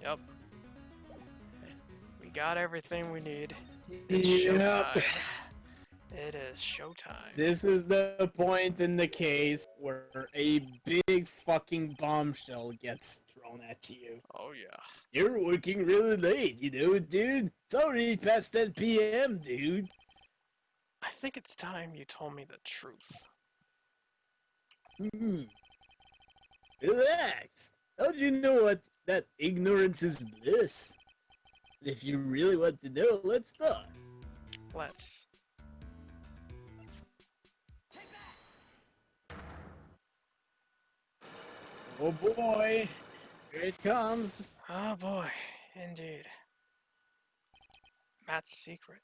Yep. We got everything we need. It's Yep. showtime. It is showtime. This is the point in the case where a big fucking bombshell gets thrown at you. Oh yeah. You're working really late, dude. It's already past 10 p.m., dude. I think it's time you told me the truth. Relax. How'd you know that ignorance is bliss? If you really want to know, let's talk. Let's. Oh boy, here it comes. Oh boy, indeed. Matt's secret.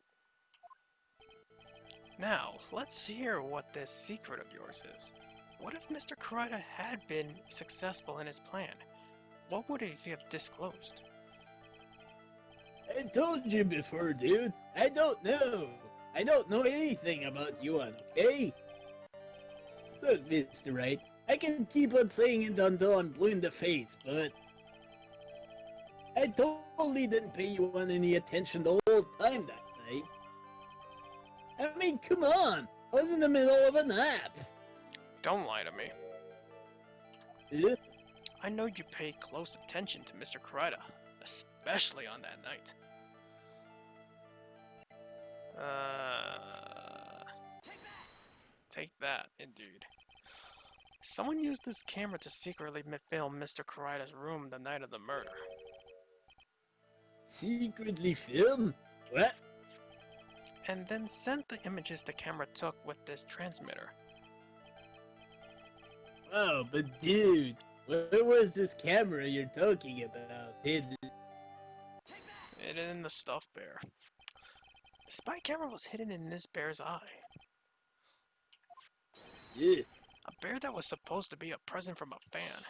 Now, let's hear what this secret of yours is. What if Mr. Kurita had been successful in his plan? What would he have disclosed? I told you before, dude. I don't know. I don't know anything about Yuan, okay? Look, Mr. Wright, I can keep on saying it until I'm blue in the face, but I totally didn't pay Yuan any attention the whole time that night. I mean, come on. I was in the middle of a nap. Don't lie to me. Uh, I know you paid close attention to Mr. Kurita, especially on that night. Take that, indeed. Someone used this camera to secretly film Mr. Kurita's room the night of the murder. Secretly film? What? And then sent the images the camera took with this transmitter. Wow, but dude, where was this camera you're talking about hidden? It in the stuffed bear. The spy camera was hidden in this bear's eye. Yeah. A bear that was supposed to be a present from a fan.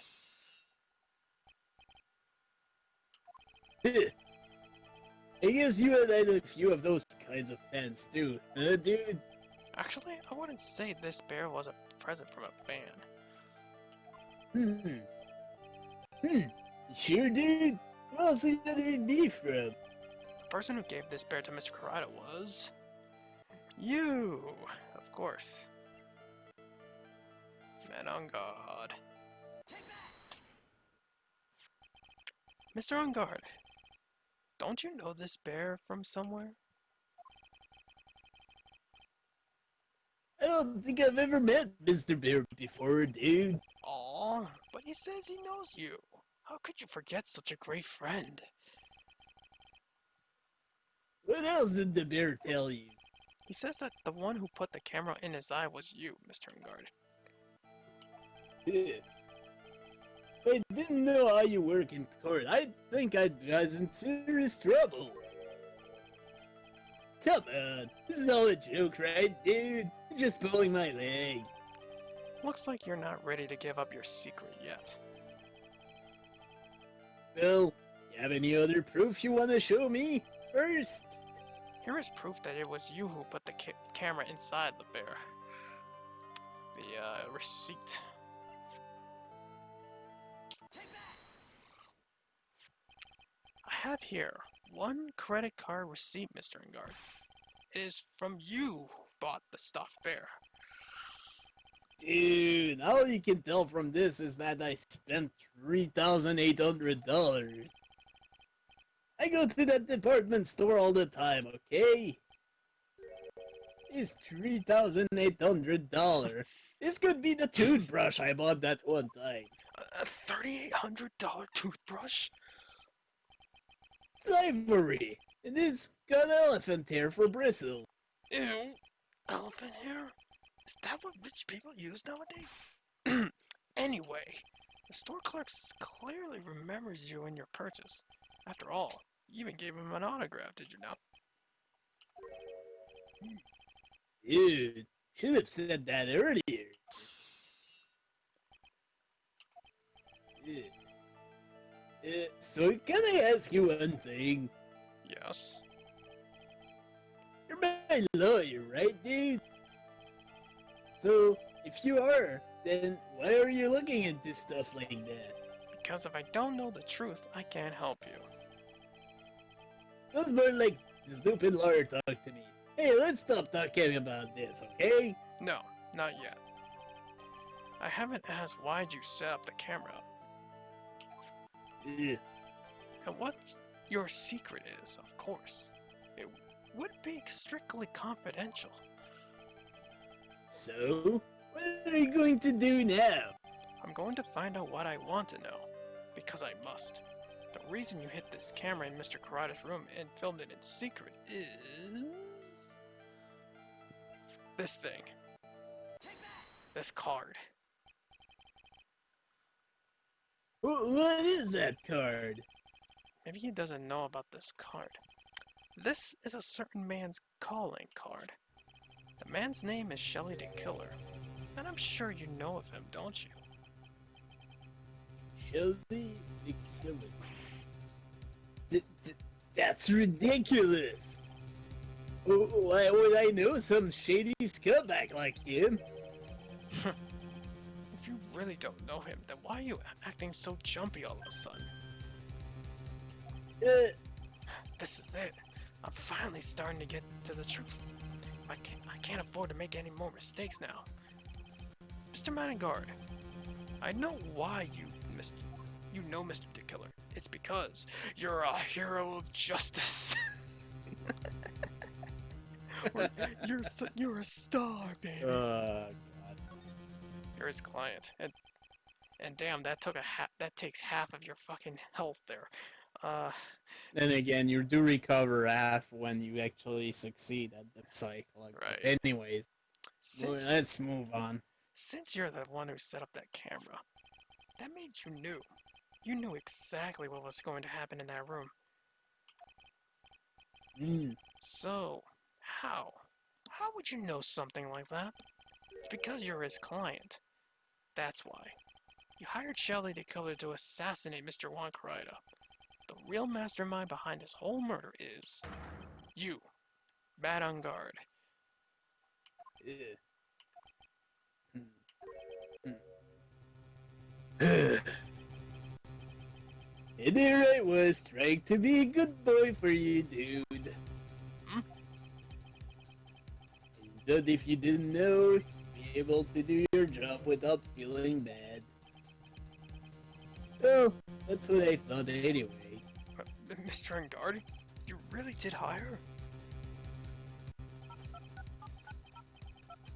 I guess you and I had a few of those kinds of fans too, huh, dude? Actually, I wouldn't say this bear was a present from a fan. Sure, dude? Who else could it be from? The person who gave this bear to Mr. Kurita was... you! Of course. Man on guard. Mr. On guard, don't you know this bear from somewhere? I don't think I've ever met Mr. Bear before, dude. Aw, but he says he knows you. How could you forget such a great friend? What else did the bear tell you? He says that the one who put the camera in his eye was you, Mr. Guard. I didn't know how you work in court. I think I was in serious trouble. Come on, this is all a joke, right, dude? You're just pulling my leg. Looks like you're not ready to give up your secret yet. Well, you have any other proof you want to show me? First? Here is proof that it was you who put the camera inside the bear. The receipt. I have here one credit card receipt, Mr. Engard. It is from you who bought the stuffed bear. Dude, all you can tell from this is that I spent $3,800. I go to that department store all the time, okay? It's $3,800. This could be the toothbrush I bought that one time. A $3,800 toothbrush? It's ivory, and it's got elephant hair for bristle. Ew, elephant hair? Is that what rich people use nowadays? Anyway, the store clerk clearly remembers you and your purchase. After all, you even gave him an autograph, did you not? Dude, should have said that earlier. So can I ask you one thing? Yes. You're my lawyer, right, dude? So, if you are, then why are you looking into stuff like that? Because if I don't know the truth, I can't help you. That's more like the stupid lawyer talk to me. Hey, let's stop talking about this, okay? No, not yet. I haven't asked why'd you set up the camera. Ugh. And what your secret is, of course. It would be strictly confidential. So, what are you going to do now? I'm going to find out what I want to know. Because I must. The reason you hid this camera in Mr. Karada's room and filmed it in secret is... this thing. This card. What is that card? Maybe he doesn't know about this card. This is a certain man's calling card. The man's name is Shelly the Killer. And I'm sure you know of him, don't you? Shelly the Killer. That's ridiculous! Why would I know some shady scumbag like him? If you really don't know him, then why are you acting so jumpy all of a sudden? This is it. I'm finally starting to get to the truth. I can't afford to make any more mistakes now. Mr. Manengard, I know why you know Mr. the Killer. It's because you're a hero of justice. You're a star, baby. God. You're his client, and damn, that takes half of your fucking health there. Then again, you do recover half when you actually succeed at the cycle. Right. Anyways, Since let's move on. Since you're the one who set up that camera, that means you knew. You knew exactly what was going to happen in that room. So, how? How would you know something like that? It's because you're his client. That's why. You hired Shelly the Killer to assassinate Mr. Wankarida. The real mastermind behind this whole murder is... you. Bad on guard. And there I was, trying to be a good boy for you, dude. But if you didn't know, you'd be able to do your job without feeling bad. Well, that's what I thought anyway. Mr. Angard, you really did hire?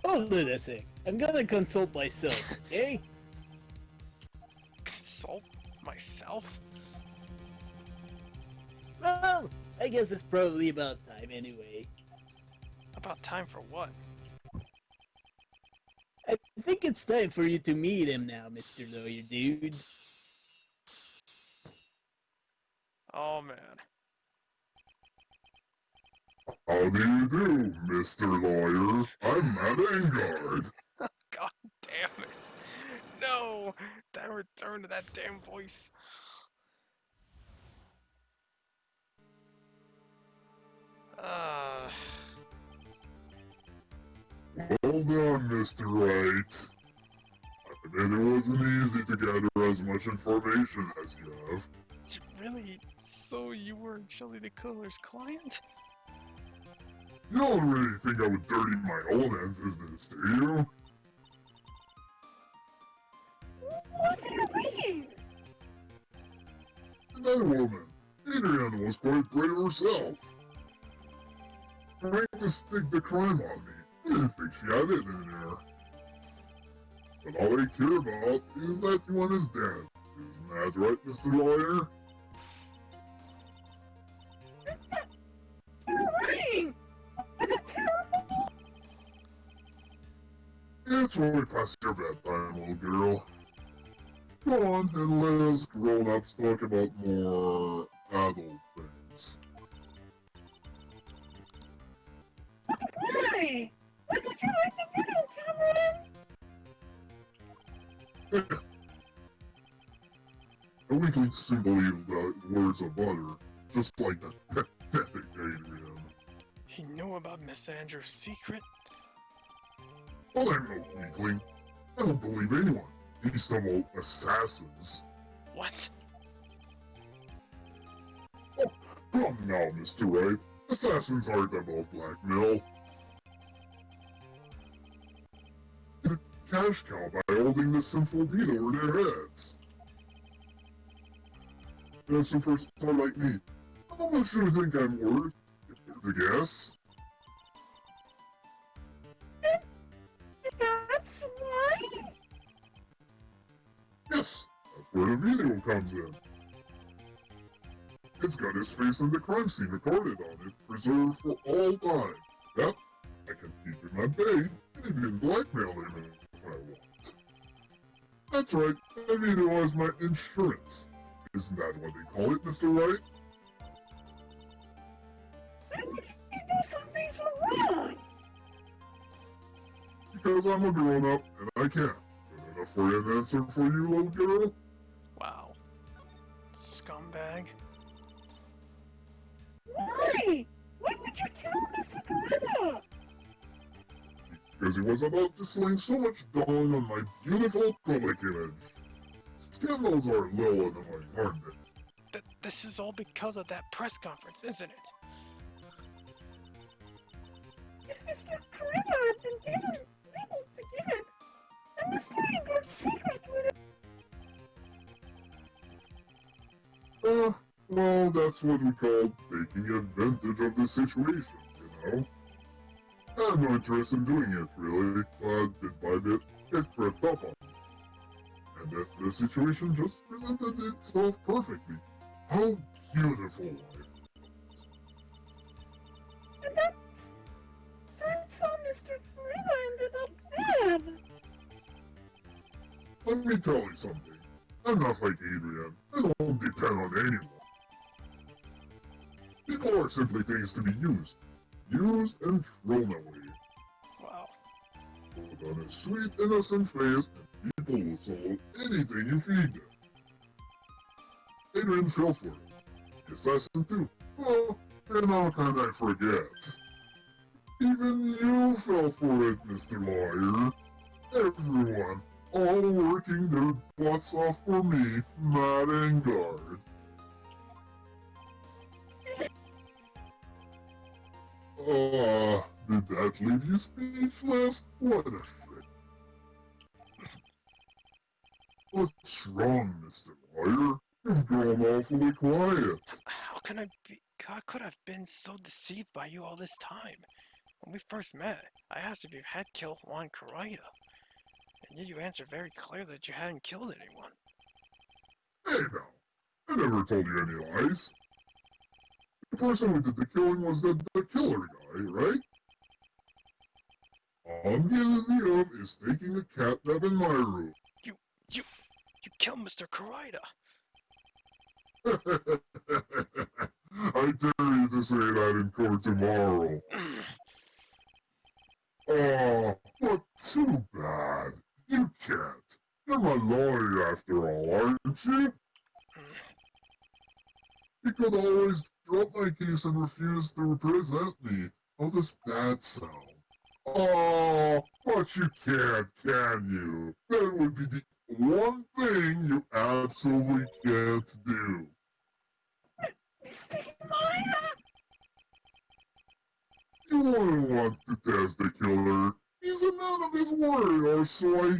Hold on a sec. I'm gonna consult myself, okay? Consult myself? Well, I guess it's probably about time anyway. About time for what? I think it's time for you to meet him now, Mr. Lawyer Dude. Oh man. How do you do, Mr. Lawyer? I'm Matt Engard. God damn it. No! That return to that damn voice. Well done, Mr. Wright. I bet it wasn't easy to gather as much information as you have. Really? So you were Shelly the Killer's client? You don't really think I would dirty my own hands as this, do you? What are you thinking? And that woman, Adriana, was quite brave herself. Trying to stick the crime on me. I didn't think she had it in her. But all I care about is that one is dead. Isn't that right, Mr. Lawyer? It's way past your bedtime, little girl. Go on and let us grown-ups talk about more adult things. Why? Why did you like the video camera? A weakling soon believe the words of butter, just like that pathetic Adrian. He knew about Miss Andrews' secret? Well, I'm no weakling. I don't believe anyone. Least of all, assassins. What? Oh, come now, Mr. Wright. Assassins aren't above blackmail. He's a cash cow by holding this sinful deed over their heads. And a superstar like me, how much do you think I'm worth? To guess? That's why? Yes, that's where the video comes in. It's got his face and the crime scene recorded on it, preserved for all time. Yep, I can keep him at bay, and even blackmail him if I want. That's right, that video is my insurance. Isn't that what they call it, Mr. Wright? Why would you do something so wrong? Because I'm a grown-up, and I can. Good enough for an answer for you, little girl? Wow. Scumbag. Why? Why would you kill Mr. Gorilla? Because he was about to sling so much dung on my beautiful public image. Scandals are low on my aren't they? This is all because of that press conference, isn't it? If Mr. Gorilla had been able to give it, then the starting board's secret would have... Well, that's what we call taking advantage of the situation, you know? I had no interest in doing it, really, but bit by bit, it crept up on me. And then the situation just presented itself perfectly. How beautiful life. And that's how Mr. Gorilla ended up dead. Let me tell you something. I'm not like Adrian. I don't depend on anyone. People are simply things to be used and thrown away. Wow. Put on a sweet, innocent face, and people will swallow anything you feed them. Adrian fell for it. The assassin too. Oh, and how can I forget? Even you fell for it, Mr. Lawyer. Everyone, all working their butts off for me, Matt and Guard. Did that leave you speechless? What a shame. What's wrong, Mr. Lawyer? You've grown awfully quiet. How could I have been so deceived by you all this time? When we first met, I asked if you had killed Juan Correa. And yet you answered very clearly that you hadn't killed anyone. Hey now, I never told you any lies. The person who did the killing was the killer guy, right? All I'm guilty of is taking a cat nap in my room. You killed Mr. Correa. I dare you to say that in court tomorrow. Oh, but too bad. You can't. You're my lawyer after all, aren't you? You could always drop my case and refuse to represent me. How does that sound? Oh, but you can't, can you? That would be the one thing you absolutely can't do. Mr. Lawyer? You wouldn't want to test the killer. He's a man of his word, or so I...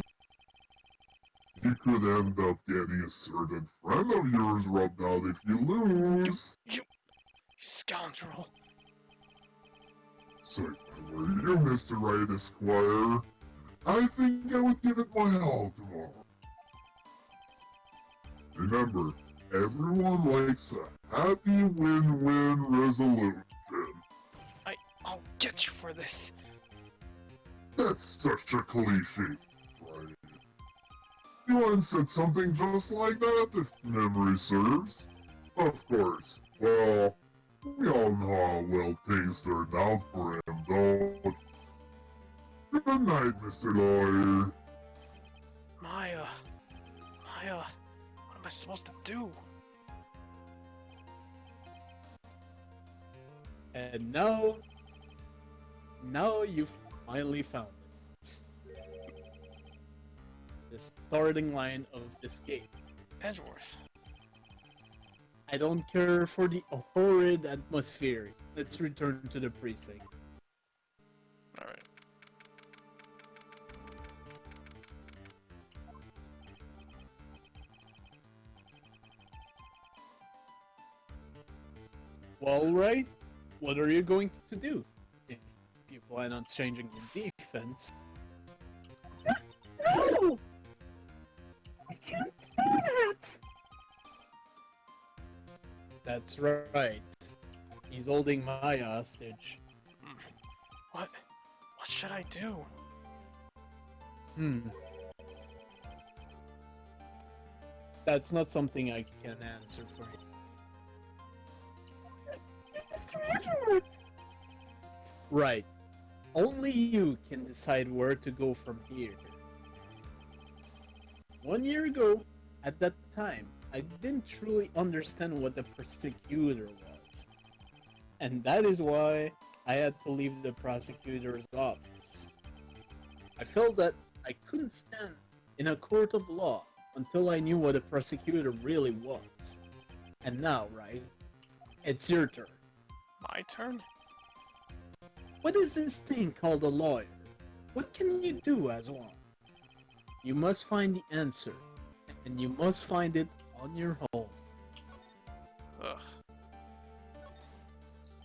You could end up getting a certain friend of yours rubbed out if you lose. You scoundrel. So if I were you, Mr. Wright Esquire, I think I would give it my all tomorrow. Remember, everyone likes a happy win-win resolution. I'll get you for this. That's such a cliche, right? You once said something just like that, if memory serves. Of course. Well, we all know how well things turned out for him, though. Good night, Mr. Lawyer. Maya, what am I supposed to do? And now you've finally found it. The starting line of this game. Edgeworth, I don't care for the horrid atmosphere. Let's return to the precinct. Alright. Well, Wright, what are you going to do? If you plan on changing your defense. No! I can't do that! That's right. He's holding my hostage. What? What should I do? That's not something I can answer for you. Right. Only you can decide where to go from here. 1 year ago, at that time, I didn't truly understand what the prosecutor was. And that is why I had to leave the prosecutor's office. I felt that I couldn't stand in a court of law until I knew what a prosecutor really was. And now, right? It's your turn. My turn? What is this thing called a lawyer? What can you do as one? You must find the answer, and you must find it on your own. Ugh.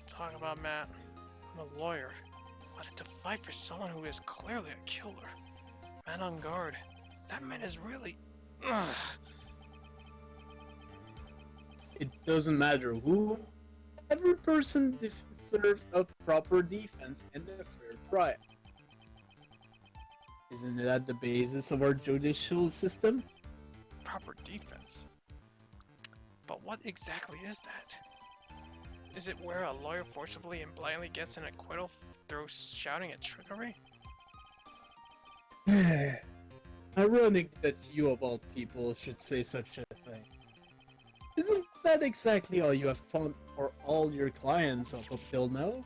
Talk about Matt. I'm a lawyer. But to fight for someone who is clearly a killer. Man on guard. That man is really... Ugh. It doesn't matter who. Every person deserves a proper defense and a fair trial. Isn't that the basis of our judicial system? Proper defense. But what exactly is that? Is it where a lawyer forcibly and blindly gets an acquittal through shouting at trickery? Ironic that you of all people should say such a thing. Isn't that exactly all you have found for all your clients up till now?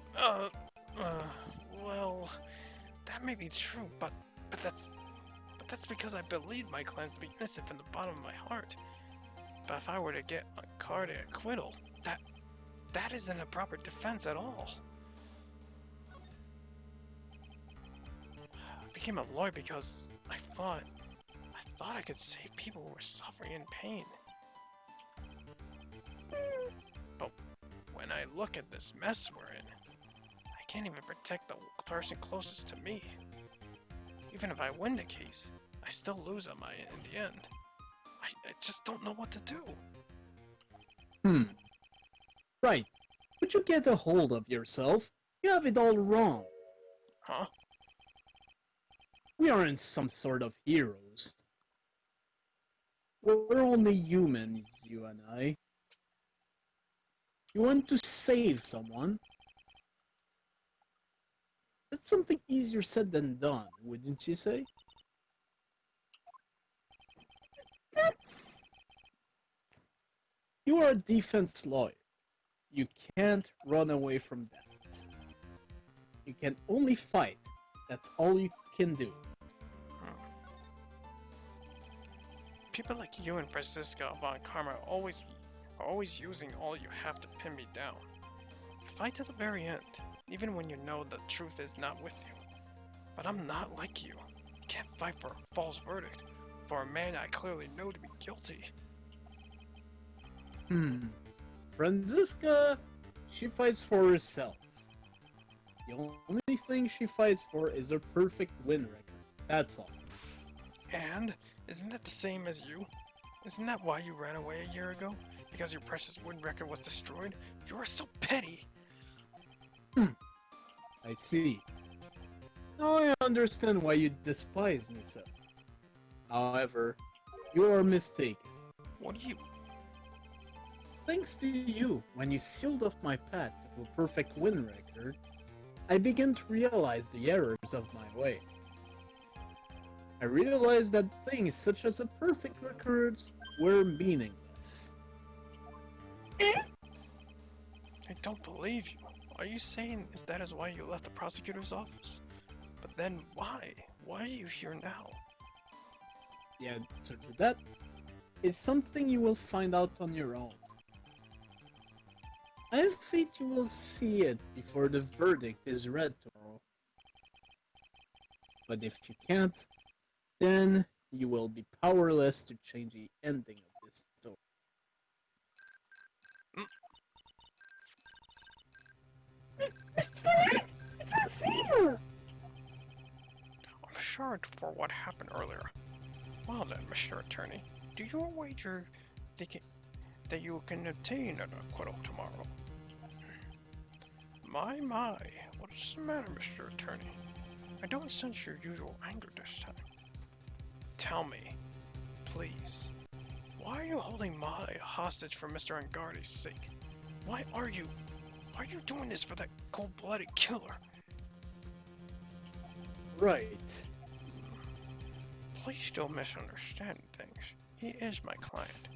Well, that may be true, but that's because I believe my clients to be innocent from the bottom of my heart. But if I were to get a card acquittal, that isn't a proper defense at all. I became a lawyer because I thought I could save people who were suffering in pain. But when I look at this mess we're in, I can't even protect the person closest to me. Even if I win the case, I still lose in the end. I just don't know what to do. Right. Would you get a hold of yourself? You have it all wrong. Huh? We aren't some sort of heroes. We're only humans, you and I. You want to save someone? That's something easier said than done, wouldn't you say? You are a defense lawyer. You can't run away from that. You can only fight. That's all you can do. People like you and Francisco Von Karma are always using all you have to pin me down. Fight to the very end, even when you know the truth is not with you. But I'm not like you. Can't fight for a false verdict, for a man I clearly know to be guilty. Franziska, she fights for herself. The only thing she fights for is her perfect win record. That's all. And isn't that the same as you? Isn't that why you ran away a year ago? Because your precious win record was destroyed? You are so petty! I see. Now I understand why you despise me so. However, you are mistaken. What do you... Thanks to you, when you sealed off my path to a perfect win record, I began to realize the errors of my way. I realized that things such as a perfect record were meaningless. I don't believe you. Are you saying that is why you left the prosecutor's office? But then why? Why are you here now? The answer to that is something you will find out on your own. I think you will see it before the verdict is read tomorrow. But if you can't, then you will be powerless to change the ending of this story. I'm sorry for what happened earlier. Well then, Mr. Attorney, do you wager that you can obtain an acquittal tomorrow? My, what's the matter, Mr. Attorney? I don't sense your usual anger this time. Tell me, please, why are you holding Maya hostage for Mr. Angardi's sake? Why are you doing this for that cold-blooded killer? Right. Please don't misunderstand things. He is my client.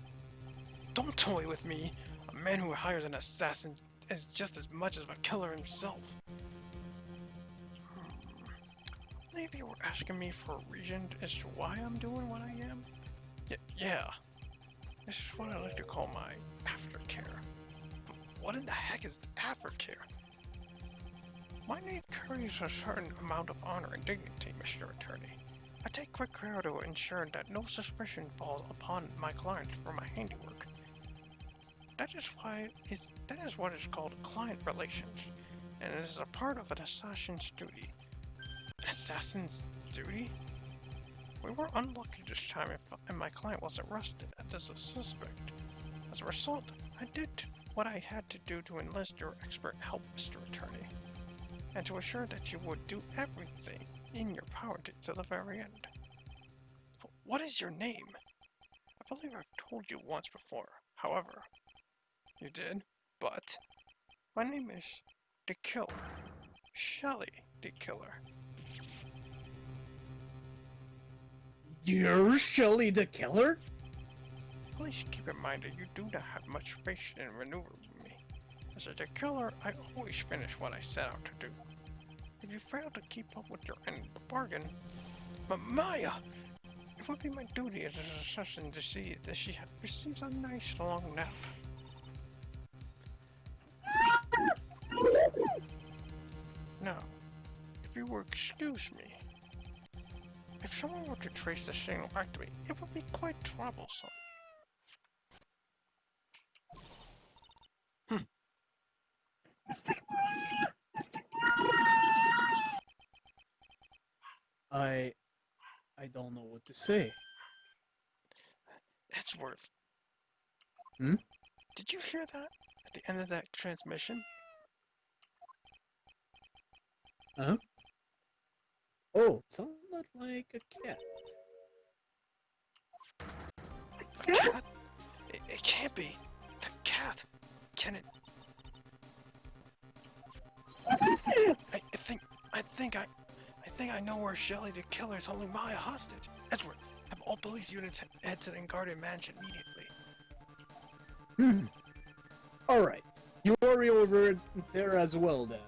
Don't toy with me. A man who hires an assassin is just as much as a killer himself. I believe you were asking me for a reason as to why I'm doing what I am? Yeah. This is what I like to call my aftercare. But what in the heck is aftercare? My name carries a certain amount of honor and dignity, Mr. Attorney. I take quick care to ensure that no suspicion falls upon my clients for my handiwork. That is what is called client relations, and it is a part of an assassin's duty. Assassin's duty? We were unlucky this time, and my client was arrested as a suspect. As a result, I did what I had to do to enlist your expert help, Mr. Attorney, and to assure that you would do everything in your power to the very end. What is your name? I believe I've told you once before. However, you did, but my name is the Killer. Shelly the Killer. You're Shelly the Killer? Please keep in mind that you do not have much patience in maneuvering with me. As a killer, I always finish what I set out to do. If you fail to keep up with your end of the bargain, but Maya, it would be my duty as an assassin to see that she receives a nice long nap. Now, if you will excuse me, if someone were to trace the signal back to me, it would be quite troublesome. I don't know what to say. Edgeworth. Hmm? Did you hear that at the end of that transmission? Huh? Oh, it sounded like a cat. A cat? It can't be. The cat. Can it? What is it? I think I know where Shelly the Killer is holding Maya hostage. Edward, have all police units head to the Guardian Mansion immediately. Alright. You worry over there as well then.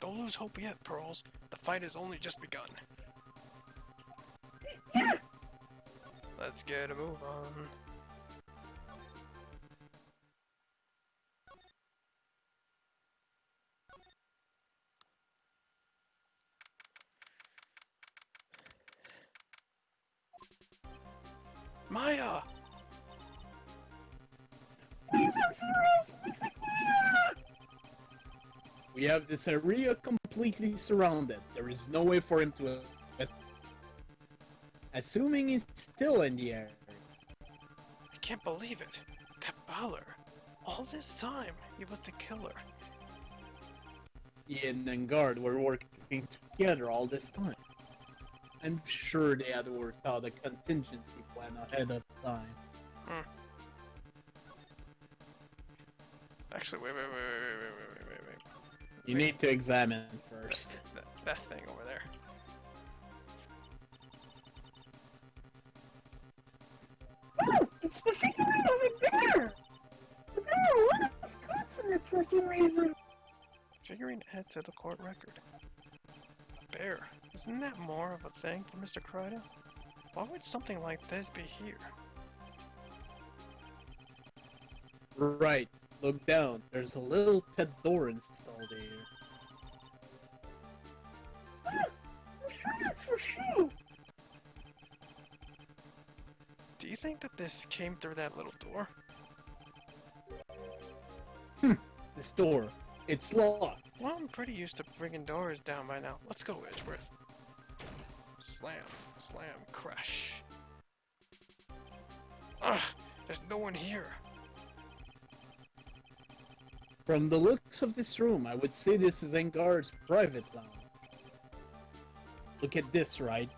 Don't lose hope yet, Pearls. The fight has only just begun. Let's get a move on. Maya! Please answer us, Mr. We have this area completely surrounded. There is no way for him to escape. Assuming he's still in the area. I can't believe it. That Balor. All this time, he was the killer. Ian and Guard were working together all this time. I'm sure they had worked out a contingency plan ahead of time. Actually, wait. You need to examine first. That thing over there. Oh, it's the figurine of a bear! But there are a lot of cuts in it for some reason. Figurine add to the court record. A bear. Isn't that more of a thing for Mr. Kryder? Why would something like this be here? Right. Look down. There's a little pet door installed here. I'm sure that's for sure. Do you think that this came through that little door? This door. It's locked. Well, I'm pretty used to bringing doors down by now. Let's go, Edgeworth. Slam, slam, crash. Ugh, there's no one here. From the looks of this room, I would say this is Engar's private lounge. Look at this, Wright.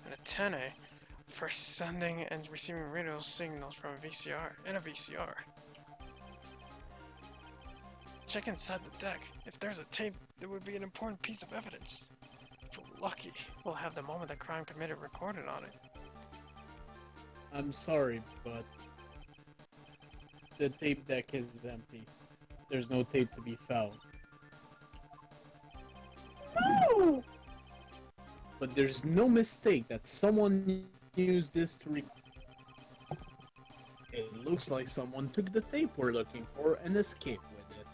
An antennae for sending and receiving radio signals from a VCR and a VCR. Check inside the deck. If there's a tape, there would be an important piece of evidence. If we're lucky, we'll have the moment the crime committed recorded on it. I'm sorry, but the tape deck is empty. There's no tape to be found. No! But there's no mistake that someone used this to It looks like someone took the tape we're looking for and escaped with it.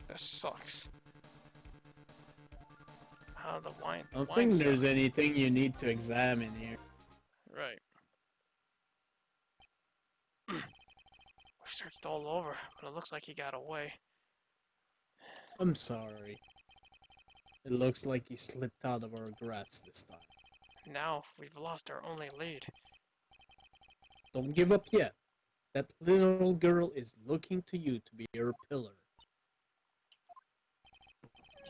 This sucks. How the wine. I don't wine think there's suck. anything you need to examine here. Right. We've searched all over, but it looks like he got away. I'm sorry. It looks like he slipped out of our grasp this time. Now we've lost our only lead. Don't give up yet. That little girl is looking to you to be her pillar.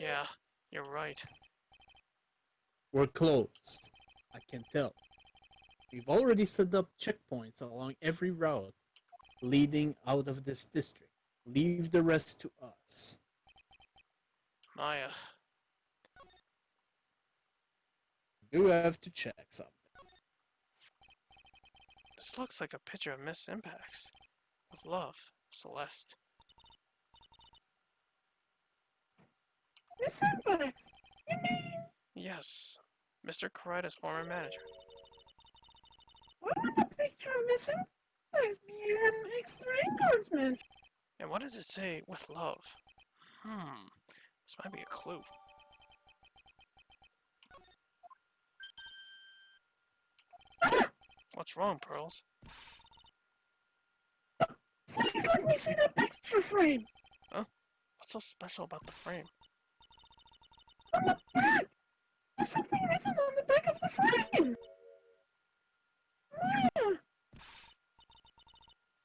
Yeah, you're right. We're closed. I can tell. We've already set up checkpoints along every route leading out of this district. Leave the rest to us. Maya. Do have to check something. This looks like a picture of Miss Impax. With love, Celeste. Miss Impax! You mean... Yes, Mr. Karida's former manager. Why would the picture of Miss Impax be an extra Engar's mansion? And what does it say, with love? This might be a clue. What's wrong, Pearls? Please let me see the picture frame! What's so special about the frame? On the back! There's something written on the back of the frame! Maya!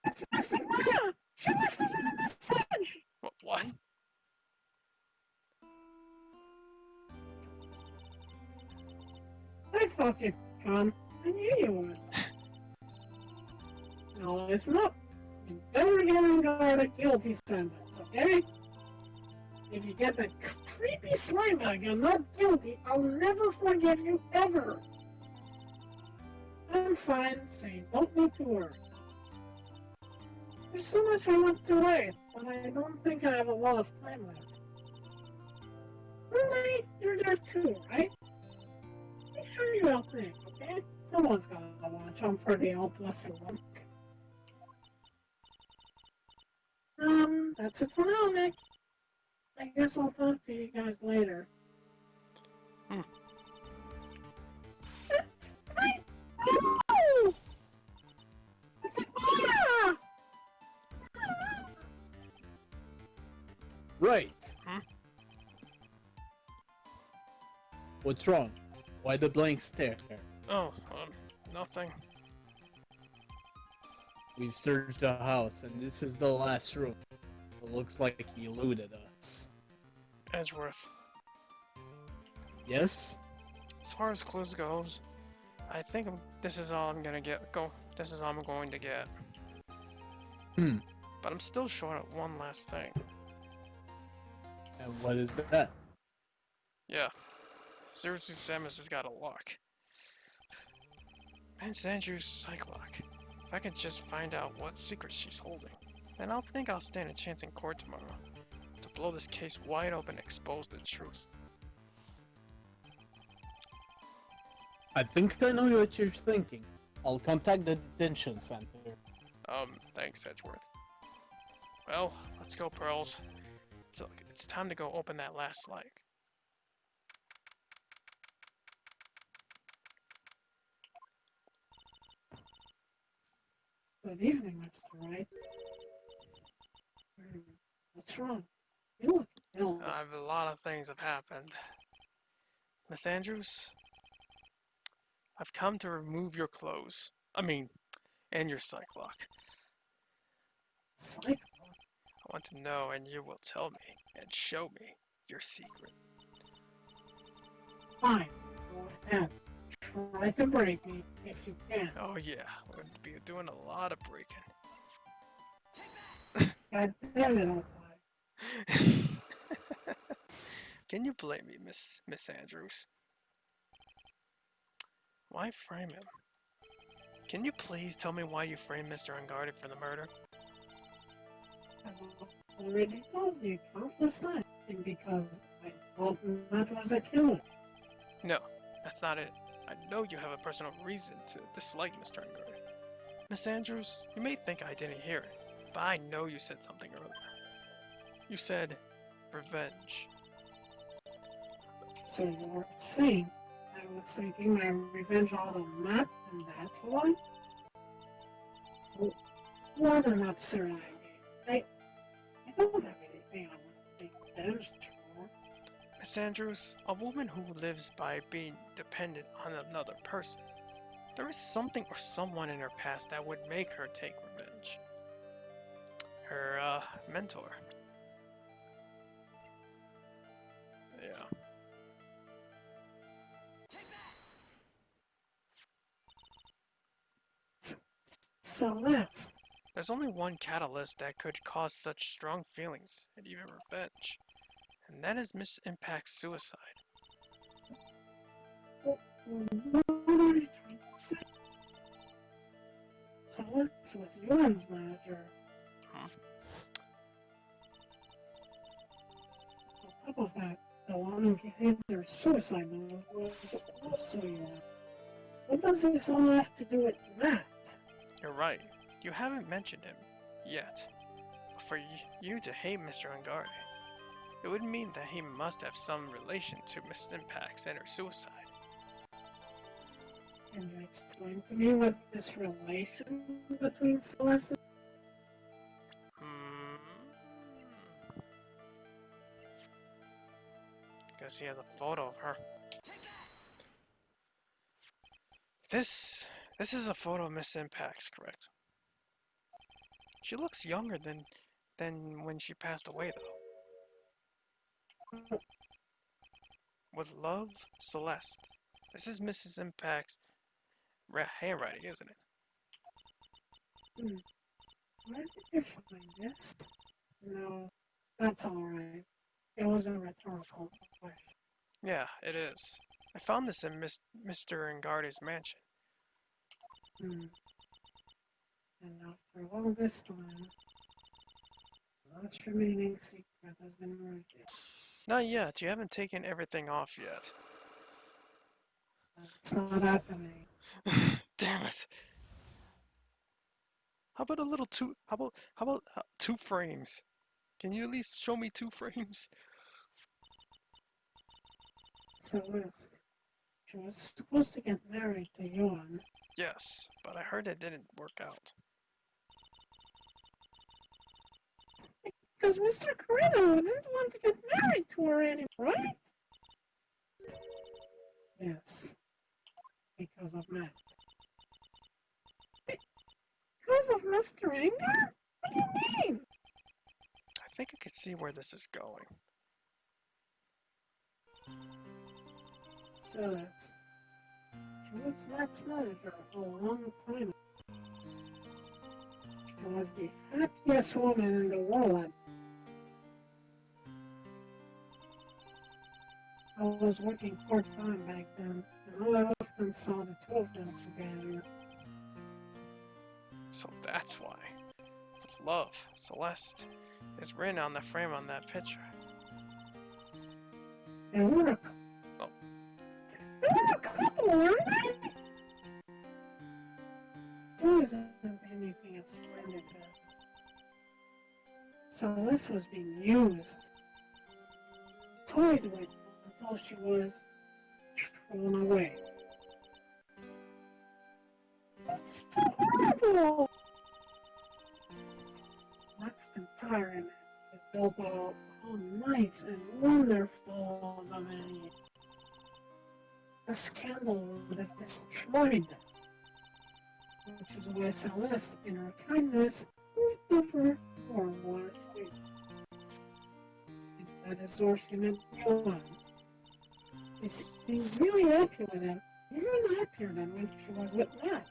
It's missing Maya! She left it in a message! What? I thought you'd come. I knew you would. Now listen up. You better get Engar a guilty sentence, okay? If you get that creepy slime bag you're not guilty, I'll never forgive you ever. I'm fine, so you don't need to worry. There's so much I want to write, but I don't think I have a lot of time left. Really? You're there too, right? Make sure you help Nick, okay? Someone's gotta watch him for the old blessed luck. That's it for now, Nick. I guess I'll talk to you guys later. It's my... Oh! It's Maya! Right. Hmm? What's wrong? Why the blank stare? Oh, nothing. We've searched the house, and this is the last room. It looks like he eluded us. Edgeworth. Yes? As far as clues goes, I think this is all I'm gonna get. This is all I'm going to get. But I'm still short of one last thing. And what is that? Yeah. Seriously, Samus has got a lock. Prince Andrew's psych lock. If I can just find out what secrets she's holding, then I'll think I'll stand a chance in court tomorrow to blow this case wide open and expose the truth. I think I know what you're thinking. I'll contact the detention center. Thanks, Edgeworth. Well, let's go, Pearls. It's time to go open that last slide. Good evening, Mr. Wright. What's wrong? You look ill. A lot of things have happened. Miss Andrews, I've come to remove your clothes. And your psych lock. Psych? I want to know, and you will tell me and show me your secret. Fine. Go ahead. Try to break me if you can. Oh yeah, we're going to be doing a lot of breaking. God damn it, I'll Can you blame me, Miss Andrews? Why frame him? Can you please tell me why you framed Mr. Unguarded for the murder? I've already told you countless times because I thought Matt was a killer. No, that's not it. I know you have a personal reason to dislike Mr. Unguarded. Miss Andrews, you may think I didn't hear it, but I know you said something earlier. You said revenge. So you're saying I was taking my revenge out on Matt, and that's why? What an absurd idea. I don't have anything I want to take revenge for. Miss Andrews, a woman who lives by being dependent on another person. There is something or someone in her past that would make her take revenge. Her, mentor. Yeah. Celeste. There's only one catalyst that could cause such strong feelings and even revenge, and that is Miss Impact's suicide. What are you trying to say? Celeste was Ewan's manager. Huh? On top of that, the one who gave their suicide note was also Ewan. What does this all have to do with Matt? You're right. You haven't mentioned him yet. But for you to hate Mr. Unguarded, it would mean that he must have some relation to Miss Impact's and her suicide. Can you explain to me what this relation between Celeste and Because she has a photo of her. This is a photo of Miss Impact's, correct? She looks younger than when she passed away, though. With love, Celeste. This is Mrs. Impact's handwriting, isn't it? Where did you find this? No, that's alright. It was a rhetorical question. Yeah, it is. I found this in Mr. Unguarded's mansion. And after all this time, the last remaining secret has been revealed. Not yet. You haven't taken everything off yet. It's not happening. Damn it. How about a little two? How about 2 frames? Can you at least show me 2 frames? Celeste, she was supposed to get married to Johan. Yes, but I heard it didn't work out. Because Mr. Carino didn't want to get married to her anymore, right? Yes. Because of Matt. Because of Mr. Anger? What do you mean? I think I could see where this is going. Celeste. She was Matt's manager a long time ago. She was the happiest woman in the world. I was working part-time back then, and I often saw the two of them together. So that's why. With love, Celeste is written on the frame on that picture. They were Oh. They were a couple, weren't they? wasn't anything as splendid as Celeste was being used, toyed with until she was thrown away. That's so horrible! Matt's entire image is built on how nice and wonderful of a man he is. A scandal would have destroyed them, which is why Celeste, in her kindness, moved over for more sleep. And that is where she met Johan. She seemed really happy with him, even happier than when she was with Matt.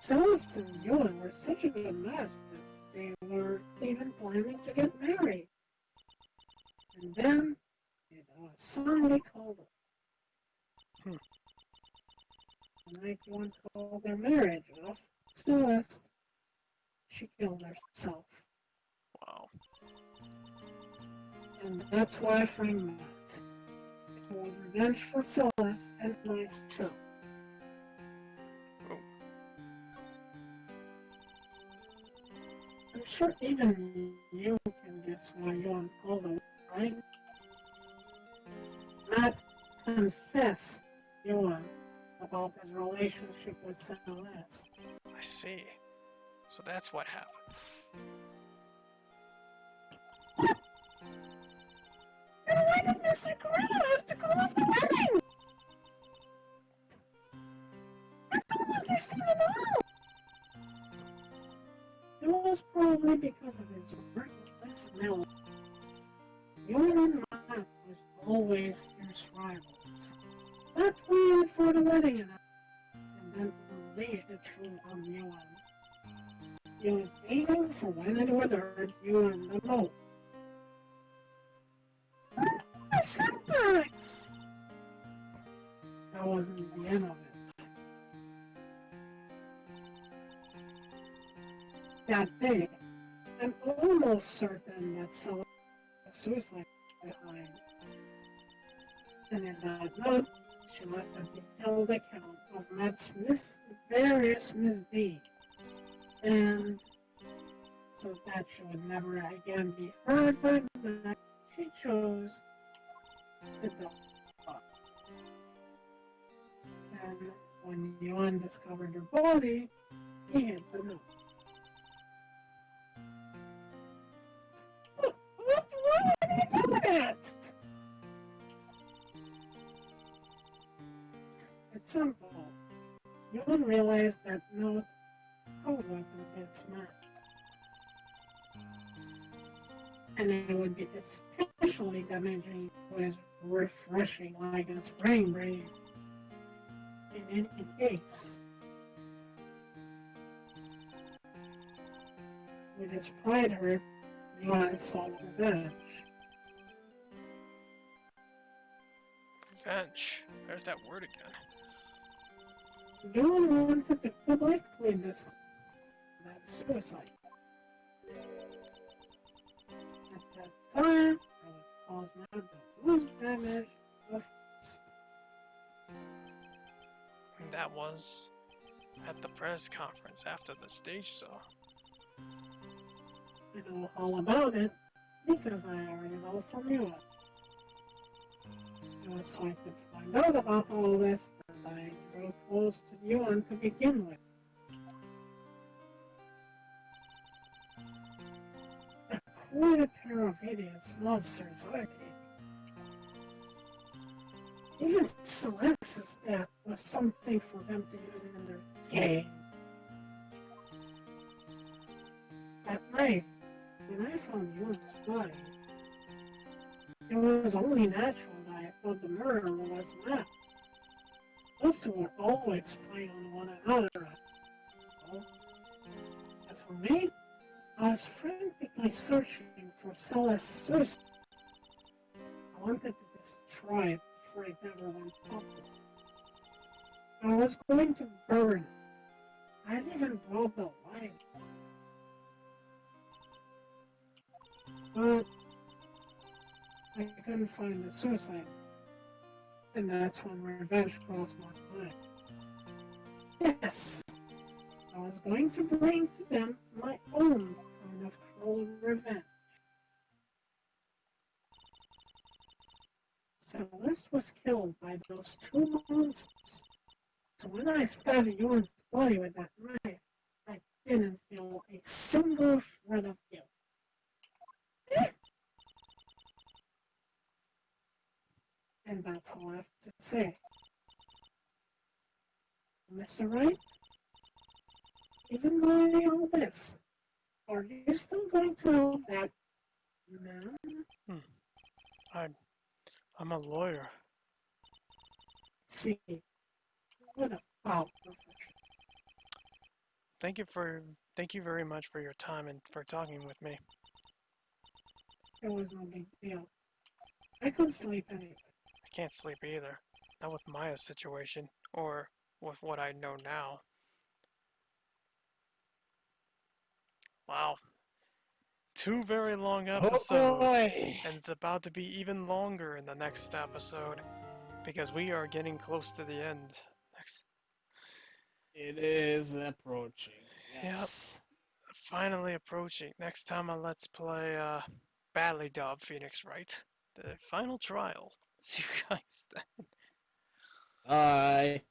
Celeste and Johan were such a good match that they were even planning to get married. And then, it was suddenly called off. The night Johan called their marriage off, Celeste, she killed herself. Wow. And that's why I framed Matt. It was revenge for Celeste and myself. Oh. I'm sure even you can guess why Johan called her, right? Matt confessed Johan about his relationship with Celeste. I see. So that's what happened. Then why did Mr. Coretta have to call off the wedding? I don't understand at all. It was probably because of his relentless melody. Johan and Matt was always fierce rivals. Matt waited for the wedding and then unleashed the truth on Johan. He was aiming for when it would hurt Johan the most. My setbacks! That wasn't the end of it. That day, I'm almost certain that Celeste was suicide behind. And in that note, she left a detailed account of Matt's various misdeeds. And so that she would never again be heard by Matt, she chose the dog. And when Johan discovered her body, he hid the note. Why would he do that? It's simple. Johan realized that note code weapon against Matt. And it would be especially damaging when it's refreshing like a spring break. In any case, with his pride hurt, Johan sought revenge. Revenge. There's that word again. Johan wanted to publicly discuss that suicide. At that time, I would cause Matt the most damage of And that was at the press conference after the stage show. I know all about it because I already know from you. It was so I could find out about all this that I drew close to Johan to begin with. A quite a pair of idiots, monsters, aren't they? Even Celeste's death was something for them to use in their game. At night, when I found Johan's body, it was only natural that I thought the murderer was Matt. Those two were always spying on one another. Well, as for me, I was frantically searching for Celeste's suicide. I wanted to destroy it before it ever went public. I was going to burn it. I had even brought the light. But I couldn't find the suicide. And that's when revenge crossed my mind. Yes! I was going to bring to them my own kind of cruel revenge. Celeste was killed by those two monsters. So when I stabbed Ewan's body with that knife, I didn't feel a single shred of guilt. And that's all I have to say. Mr. Wright, even knowing all this, are you still going to help that man? I'm, I'm a lawyer. See, what a foul profession. Thank you very much for your time and for talking with me. It was no big deal. I could sleep anyway. I can't sleep either. Not with Maya's situation, or with what I know now. Wow. Two very long episodes, boy. and it's about to be even longer in the next episode, because we are getting close to the end. Next, It is approaching. yep, Yes. finally approaching. Next time on Let's Play, badly dubbed Phoenix Wright, the final trial. See you guys then. Bye.